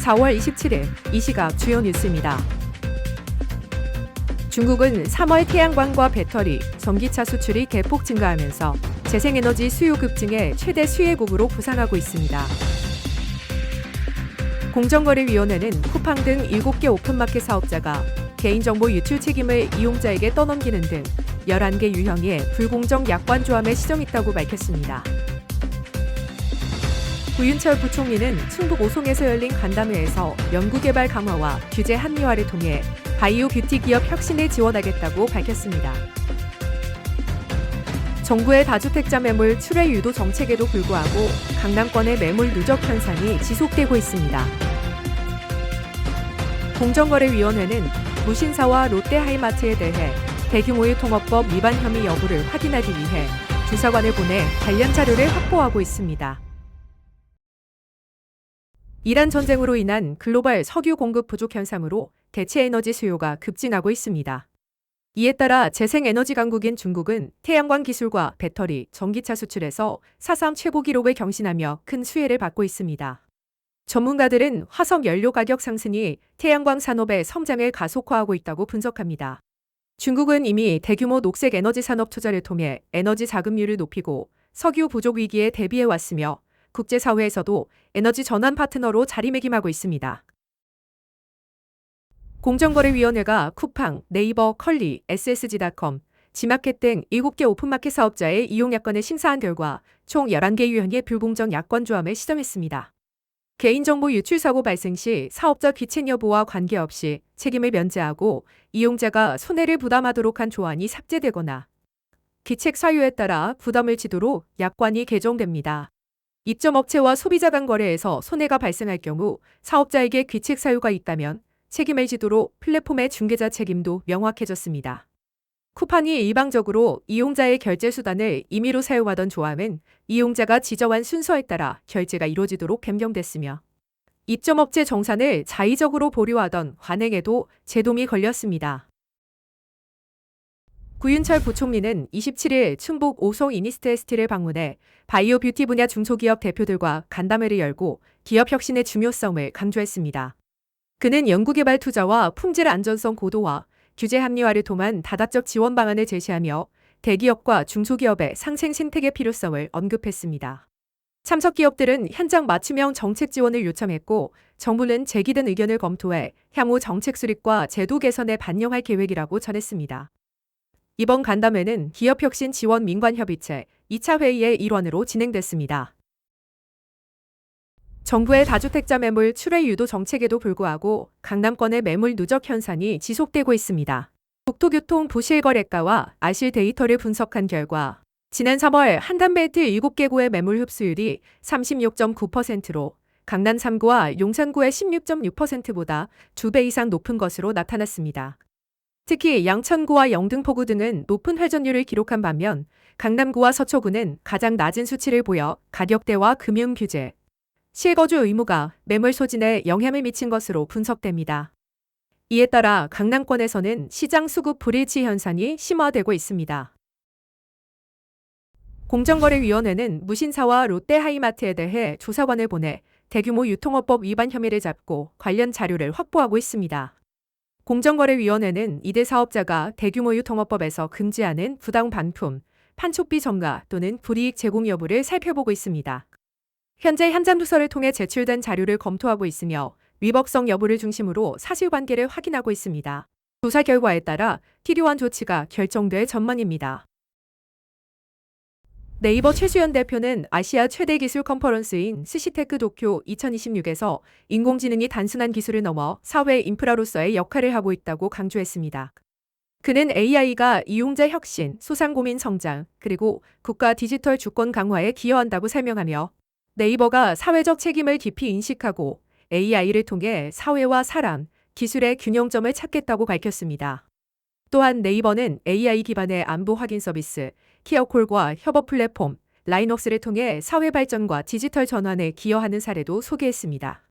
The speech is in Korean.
4월 27일 이 시각 주요 뉴스입니다. 중국은 3월 태양광과 배터리, 전기차 수출이 대폭 증가하면서 재생에너지 수요 급증에 최대 수혜국으로 부상하고 있습니다. 공정거래위원회는 쿠팡 등 7개 오픈마켓 사업자가 개인정보 유출 책임을 이용자에게 떠넘기는 등 11개 유형의 불공정 약관 조함에 시정했다고 밝혔습니다. 구윤철 부총리는 충북 오송에서 열린 간담회에서 연구개발 강화와 규제 합리화를 통해 바이오 뷰티 기업 혁신에 지원하겠다고 밝혔습니다. 정부의 다주택자 매물 출회 유도 정책에도 불구하고 강남권의 매물 누적 현상이 지속되고 있습니다. 공정거래위원회는 무신사와 롯데하이마트에 대해 대규모의 통업법 위반 혐의 여부를 확인하기 위해 주사관을 보내 관련 자료를 확보하고 있습니다. 이란 전쟁으로 인한 글로벌 석유 공급 부족 현상으로 대체 에너지 수요가 급증하고 있습니다. 이에 따라 재생에너지 강국인 중국은 태양광 기술과 배터리, 전기차 수출에서 사상 최고 기록을 경신하며 큰 수혜를 받고 있습니다. 전문가들은 화석 연료 가격 상승이 태양광 산업의 성장을 가속화하고 있다고 분석합니다. 중국은 이미 대규모 녹색 에너지 산업 투자를 통해 에너지 자금률을 높이고 석유 부족 위기에 대비해 왔으며 국제사회에서도 에너지 전환 파트너로 자리매김하고 있습니다. 공정거래위원회가 쿠팡, 네이버, 컬리, SSG닷컴, 지마켓 등 7개 오픈마켓 사업자의 이용 약관을 심사한 결과 총 11개 유형의 불공정 약관 조함을 시정했습니다. 개인정보 유출 사고 발생 시 사업자 귀책 여부와 관계없이 책임을 면제하고 이용자가 손해를 부담하도록 한 조항이 삭제되거나 귀책 사유에 따라 부담을 지도록 약관이 개정됩니다. 입점업체와 소비자 간 거래에서 손해가 발생할 경우 사업자에게 귀책 사유가 있다면 책임을 지도록 플랫폼의 중개자 책임도 명확해졌습니다. 쿠팡이 일방적으로 이용자의 결제 수단을 임의로 사용하던 조함은 이용자가 지정한 순서에 따라 결제가 이루어지도록 변경됐으며 입점업체 정산을 자의적으로 보류하던 관행에도 제동이 걸렸습니다. 구윤철 부총리는 27일 충북 오송 이니스트에스티를 방문해 바이오 뷰티 분야 중소기업 대표들과 간담회를 열고 기업 혁신의 중요성을 강조했습니다. 그는 연구개발 투자와 품질 안전성 고도화, 규제 합리화를 통한 다각적 지원 방안을 제시하며 대기업과 중소기업의 상생 생태계 필요성을 언급했습니다. 참석 기업들은 현장 맞춤형 정책 지원을 요청했고 정부는 제기된 의견을 검토해 향후 정책 수립과 제도 개선에 반영할 계획이라고 전했습니다. 이번 간담회는 기업혁신 지원 민관협의체 2차 회의의 일환으로 진행됐습니다. 정부의 다주택자 매물 출회 유도 정책에도 불구하고 강남권의 매물 누적 현상이 지속되고 있습니다. 국토교통 부실거래가와 아실 데이터를 분석한 결과 지난 3월 한담벨트 7개 구의 매물 흡수율이 36.9%로 강남 3구와 용산구의 16.6%보다 2배 이상 높은 것으로 나타났습니다. 특히 양천구와 영등포구 등은 높은 회전율을 기록한 반면 강남구와 서초구는 가장 낮은 수치를 보여 가격대와 금융 규제, 실거주 의무가 매물 소진에 영향을 미친 것으로 분석됩니다. 이에 따라 강남권에서는 시장 수급 불일치 현상이 심화되고 있습니다. 공정거래위원회는 무신사와 롯데하이마트에 대해 조사관을 보내 대규모 유통업법 위반 혐의를 잡고 관련 자료를 확보하고 있습니다. 공정거래위원회는 이들 사업자가 대규모 유통업법에서 금지하는 부당 반품, 판촉비 전가 또는 불이익 제공 여부를 살펴보고 있습니다. 현재 현장 부서를 통해 제출된 자료를 검토하고 있으며 위법성 여부를 중심으로 사실관계를 확인하고 있습니다. 조사 결과에 따라 필요한 조치가 결정될 전망입니다. 네이버 최수연 대표는 아시아 최대 기술 컨퍼런스인 스시테크 도쿄 2026에서 인공지능이 단순한 기술을 넘어 사회 인프라로서의 역할을 하고 있다고 강조했습니다. 그는 AI가 이용자 혁신, 소상공인 성장, 그리고 국가 디지털 주권 강화에 기여한다고 설명하며 네이버가 사회적 책임을 깊이 인식하고 AI를 통해 사회와 사람, 기술의 균형점을 찾겠다고 밝혔습니다. 또한 네이버는 AI 기반의 안보 확인 서비스, 키어콜과 협업 플랫폼, 라인웍스를 통해 사회 발전과 디지털 전환에 기여하는 사례도 소개했습니다.